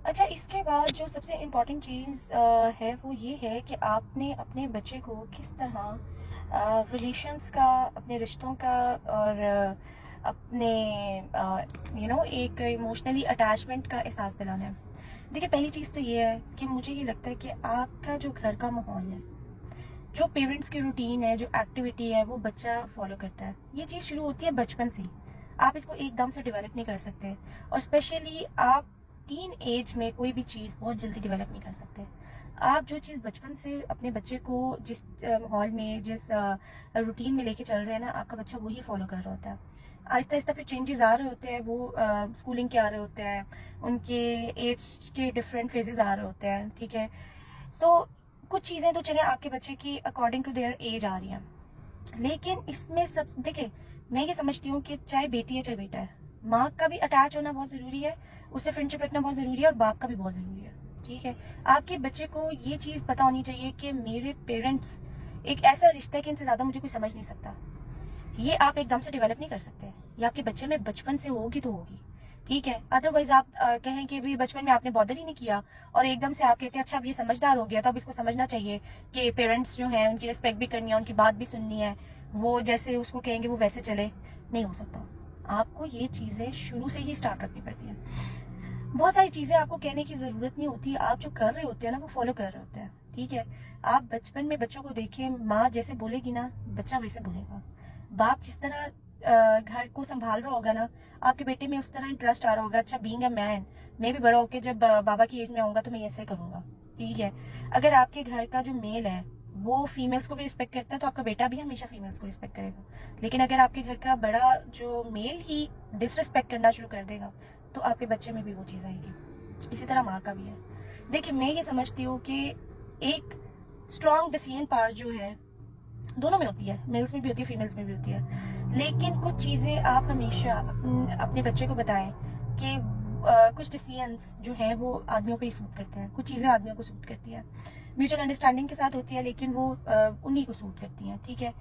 अच्छा, इसके बाद जो सबसे इम्पोर्टेंट चीज़ है वो ये है कि आपने अपने बच्चे को किस तरह रिलेशंस का, अपने रिश्तों का और अपने एक इमोशनली अटैचमेंट का एहसास दिलाना है। देखिए, पहली चीज़ तो ये है कि मुझे ये लगता है कि आपका जो घर का माहौल है, जो पेरेंट्स की रूटीन है, जो एक्टिविटी है, वो बच्चा फॉलो करता है। ये चीज़ शुरू होती है बचपन से ही। आप इसको एकदम से डेवलप नहीं कर सकते, और स्पेशली आप टीन एज में कोई भी चीज़ बहुत जल्दी डेवलप नहीं कर सकते। आप जो चीज़ बचपन से अपने बच्चे को जिस माहौल में, जिस रूटीन में लेके चल रहे हैं ना, आपका बच्चा वही फॉलो कर रहा होता है। आहिस्ता आहिस्ता फिर चेंजेस आ रहे होते हैं, वो स्कूलिंग के आ रहे होते हैं, उनके एज के डिफरेंट फेजेस आ रहे होते हैं, ठीक है। सो कुछ चीज़ें तो चले आपके बच्चे की अकॉर्डिंग टू देयर एज आ रही हैं, लेकिन इसमें सब देखिए, मैं ये समझती हूँ कि चाहे बेटी है चाहे बेटा है, माँ का भी अटैच होना बहुत ज़रूरी है, उससे फ्रेंडशिप रखना बहुत ज़रूरी है, और बाप का भी बहुत ज़रूरी है, ठीक है। आपके बच्चे को ये चीज़ पता होनी चाहिए कि मेरे पेरेंट्स एक ऐसा रिश्ता है कि इनसे ज़्यादा मुझे कोई समझ नहीं सकता। ये आप एकदम से डेवलप नहीं कर सकते। ये आपके बच्चे में बचपन से होगी तो होगी, ठीक है। अदरवाइज आप कहें कि भी बचपन में आपने बॉदर ही नहीं किया, और एकदम से आप कहते हैं अच्छा अब ये समझदार हो गया तो अब इसको समझना चाहिए कि पेरेंट्स जो हैं उनकी रिस्पेक्ट भी करनी है, उनकी बात भी सुननी है, वो जैसे उसको कहेंगे वो वैसे चले। नहीं हो सकता। आपको ये चीज़ें शुरू से ही स्टार्ट रखनी पड़ती हैं। बहुत सारी चीज़ें आपको कहने की ज़रूरत नहीं होती, आप जो कर रहे होते हैं ना वो फॉलो कर रहे होते हैं, ठीक है। आप बचपन में बच्चों को देखें, माँ जैसे बोलेगी ना बच्चा वैसे बोलेगा। बाप जिस तरह घर को संभाल रहा होगा ना, आपके बेटे में उस तरह इंटरेस्ट आ रहा होगा। अच्छा, बीइंग अ मैन, मैं भी बड़ा होकर जब बाबा की एज में आऊंगा तो मैं ऐसे करूंगा, ठीक है। अगर आपके घर का जो मेल है वो फीमेल्स को भी रिस्पेक्ट करता है तो आपका बेटा भी हमेशा फीमेल्स को रिस्पेक्ट करेगा। लेकिन अगर आपके घर का बड़ा जो मेल ही डिसरिस्पेक्ट करना शुरू कर देगा तो आपके बच्चे में भी वो चीज़ आएगी। इसी तरह माँ का भी है। देखिए, मैं ये समझती हूँ कि एक स्ट्रॉन्ग डिसीजन पावर जो है दोनों में होती है, मेल्स में भी होती है, फीमेल्स में भी होती है। लेकिन कुछ चीज़ें आप हमेशा अपने बच्चे को बताएं कि कुछ डिसीजंस जो हैं वो आदमियों पे ही सूट करते हैं, कुछ चीज़ें आदमियों को सूट करती हैं, म्यूचुअल अंडरस्टैंडिंग के साथ होती है, लेकिन वो उन्हीं को सूट करती हैं, ठीक है।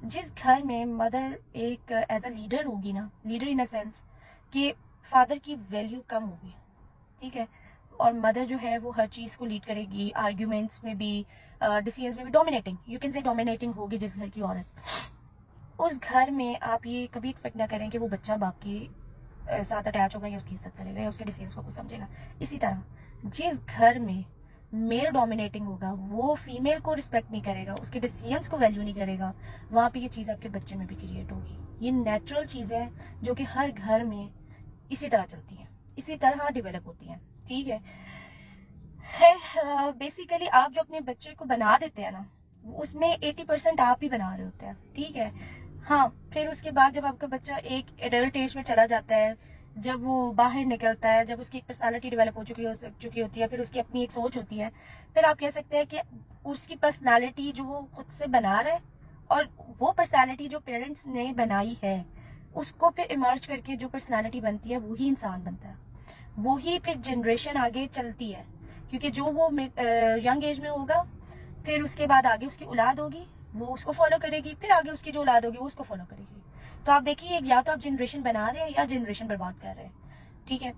जिस घर में मदर एक एज अ लीडर होगी ना, लीडर इन अ सेंस कि फादर की वैल्यू कम होगी, ठीक है, और मदर जो है वो हर चीज़ को लीड करेगी, आर्ग्यूमेंट्स में भी, डिसीजंस में भी dominating, you can say dominating होगी जिस घर की औरत, उस घर में आप ये कभी एक्सपेक्ट ना करें कि वो बच्चा बाप के साथ अटैच होगा या उसकी इज्जत करेगा या उसके डिसीजंस को कुछ समझेगा। इसी तरह जिस घर में मेल डोमिनेटिंग होगा वो फीमेल को रिस्पेक्ट नहीं करेगा, उसके डिसीजंस को वैल्यू नहीं करेगा, वहाँ पे ये चीज़ आपके बच्चे में भी क्रिएट होगी। ये नेचुरल चीज़ है जो कि हर घर में इसी तरह चलती है, इसी तरह डेवलप होती है, ठीक है। बेसिकली आप जो अपने बच्चे को बना देते हैं ना, उसमें 80% आप ही बना रहे होते हैं, ठीक है। हाँ, फिर उसके बाद जब आपका बच्चा एक एडल्ट एज में चला जाता है, जब वो बाहर निकलता है, जब उसकी एक पर्सनालिटी डेवलप हो चुकी होती है, फिर उसकी अपनी एक सोच होती है, फिर आप कह सकते हैं कि उसकी पर्सनालिटी जो वो खुद से बना रहा है, और वो पर्सनालिटी जो पेरेंट्स ने बनाई है, उसको फिर इमर्ज करके जो पर्सनालिटी बनती है वही इंसान बनता है, वही फिर जनरेशन आगे चलती है। क्योंकि जो वो यंग एज में होगा, फिर उसके बाद आगे उसकी औलाद होगी, वो उसको फॉलो करेगी, फिर आगे उसकी जो औलाद होगी वो उसको फॉलो करेगी। तो आप देखिए, या तो आप जनरेशन बना रहे हैं या जनरेशन बर्बाद कर रहे हैं, ठीक है।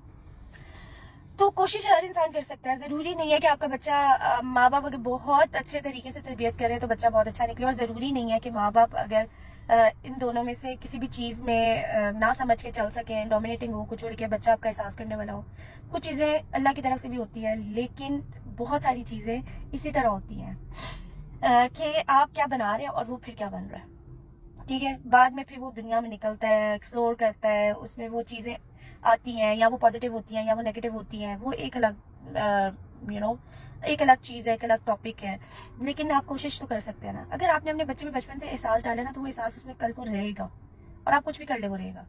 तो कोशिश हर इंसान कर सकता है, जरूरी नहीं है कि आपका बच्चा माँ बाप अगर बहुत अच्छे तरीके से तरबियत करे तो बच्चा बहुत अच्छा निकले, और जरूरी नहीं है कि माँ बाप अगर इन दोनों में से किसी भी चीज में ना समझ के चल सके, डोमिनेटिंग हो, कुछ छोड़ के बच्चा आपका एहसास करने वाला हो। कुछ चीजें अल्लाह की तरफ से भी होती है, लेकिन बहुत सारी चीजें इसी तरह होती हैं कि आप क्या बना रहे हैं और वो फिर क्या बन रहा है, ठीक है। बाद में फिर वो दुनिया में निकलता है, एक्सप्लोर करता है, उसमें वो चीज़ें आती हैं, या वो पॉजिटिव होती हैं या वो नेगेटिव होती हैं, वो एक अलग यू नो एक अलग चीज़ है, एक अलग टॉपिक है। लेकिन आप कोशिश तो कर सकते हैं ना। अगर आपने अपने बच्चे में बचपन से एहसास डाला ना, तो वो एहसास उसमें कल को रहेगा, और आप कुछ भी कर ले वो रहेगा।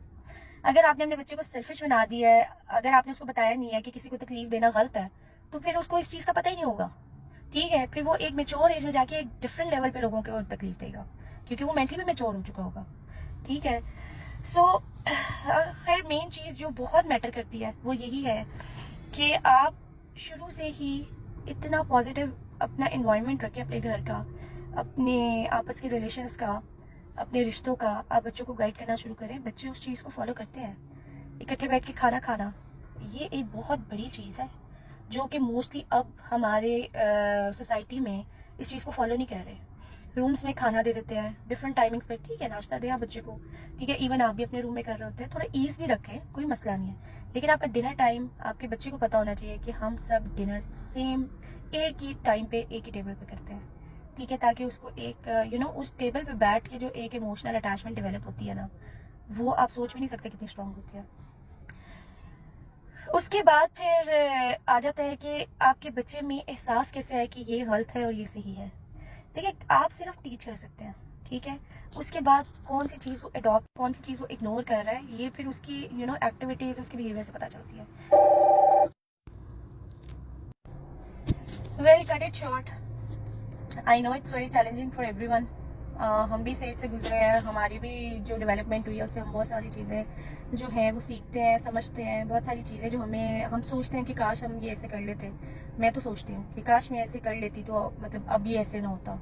अगर आपने अपने बच्चे को सेल्फिश बना दिया है, अगर आपने उसको बताया नहीं है कि किसी को तकलीफ देना गलत है, तो फिर उसको इस चीज़ का पता ही नहीं होगा, ठीक है। फिर वो एक मेच्योर एज में जाके एक डिफरेंट लेवल पे लोगों को तकलीफ देगा, क्योंकि वो मेंटली भी मेच्योर हो चुका होगा, ठीक है। सो खैर, मेन चीज़ जो बहुत मैटर करती है वो यही है कि आप शुरू से ही इतना पॉजिटिव अपना इन्वायरमेंट रखें, अपने घर का, अपने आपस के रिलेशंस का, अपने रिश्तों का। आप बच्चों को गाइड करना शुरू करें, बच्चे उस चीज़ को फॉलो करते हैं। इकट्ठे बैठ के खाना खाना, ये एक बहुत बड़ी चीज़ है जो कि मोस्टली अब हमारे सोसाइटी में इस चीज़ को फॉलो नहीं कर रहे। रूम्स में खाना दे देते हैं डिफरेंट टाइमिंग्स पे, ठीक है नाश्ता दिया बच्चे को, ठीक है, इवन आप भी अपने रूम में कर रहे होते हैं, थोड़ा ईज भी रखें, कोई मसला नहीं है, लेकिन आपका डिनर टाइम आपके बच्चे को पता होना चाहिए कि हम सब डिनर सेम एक ही टाइम पे एक ही टेबल पे करते हैं, ठीक है, ताकि उसको एक उस टेबल पे बैठ के जो एक इमोशनल अटैचमेंट डेवलप होती है ना, वो आप सोच भी नहीं सकते कितनी स्ट्रांग होती है। उसके बाद फिर आ जाता है कि आपके बच्चे में एहसास कैसे है कि ये गलत है और ये सही है। देखिए आप सिर्फ टीच कर सकते हैं, ठीक है, उसके बाद कौन सी चीज़ वो अडॉप्ट, कौन सी चीज़ वो इग्नोर कर रहा है, ये फिर उसकी एक्टिविटीज, उसके बिहेवियर से पता चलती है। Well cut it short, I know it's very challenging for everyone. हम भी स्टेज से गुजरे हैं, हमारी भी जो डेवलपमेंट हुई है उससे हम बहुत सारी चीज़ें जो हैं वो सीखते हैं, समझते हैं, बहुत सारी चीज़ें जो हम सोचते हैं कि काश हम ये ऐसे कर लेते। मैं तो सोचती हूँ कि काश मैं ऐसे कर लेती तो मतलब अब ये ऐसे ना होता।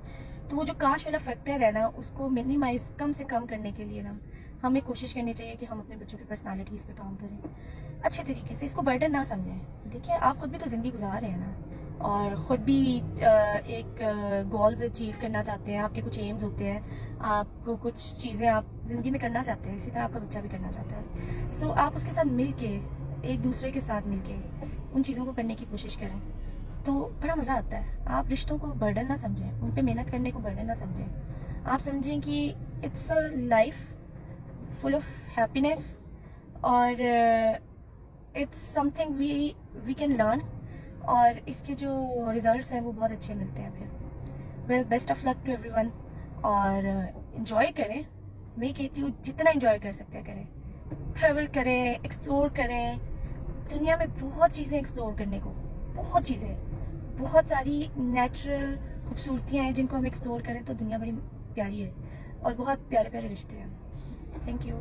तो वो जो काश वाला फैक्टर है ना, उसको मिनिमाइज कम से कम करने के लिए ना हमें कोशिश करनी चाहिए कि हम अपने बच्चों की पर्सनालिटीज़ पे काम करें अच्छे तरीके से, इसको बर्डन ना समझें। देखिए आप खुद भी तो ज़िंदगी गुजार रहे हैं ना, और ख़ुद भी एक गोल्स अचीव करना चाहते हैं, आपके कुछ एम्स होते हैं, आपको कुछ चीज़ें आप ज़िंदगी में करना चाहते हैं, इसी तरह आपका बच्चा भी करना चाहता है। सो आप उसके साथ मिल के, एक दूसरे के साथ मिल के उन चीज़ों को करने की कोशिश करें तो बड़ा मज़ा आता है। आप रिश्तों को बर्डन ना समझें, उन पर मेहनत करने को बर्डन ना समझें, आप समझें कि it's a life full of happiness, और it's something we can learn, और इसके जो रिजल्ट्स हैं वो बहुत अच्छे मिलते हैं फिर। Well best of luck to everyone, और इन्जॉय करें, मैं कहती हूँ जितना इन्जॉय कर सकते हैं करें, ट्रैवल करें, एक्सप्लोर करें, दुनिया में बहुत चीज़ें एक्सप्लोर करने को, बहुत चीज़ें, बहुत सारी नेचुरल खूबसूरतियाँ हैं जिनको हम एक्सप्लोर करें तो दुनिया बड़ी प्यारी है, और बहुत प्यारे प्यारे रिश्ते हैं। Thank you.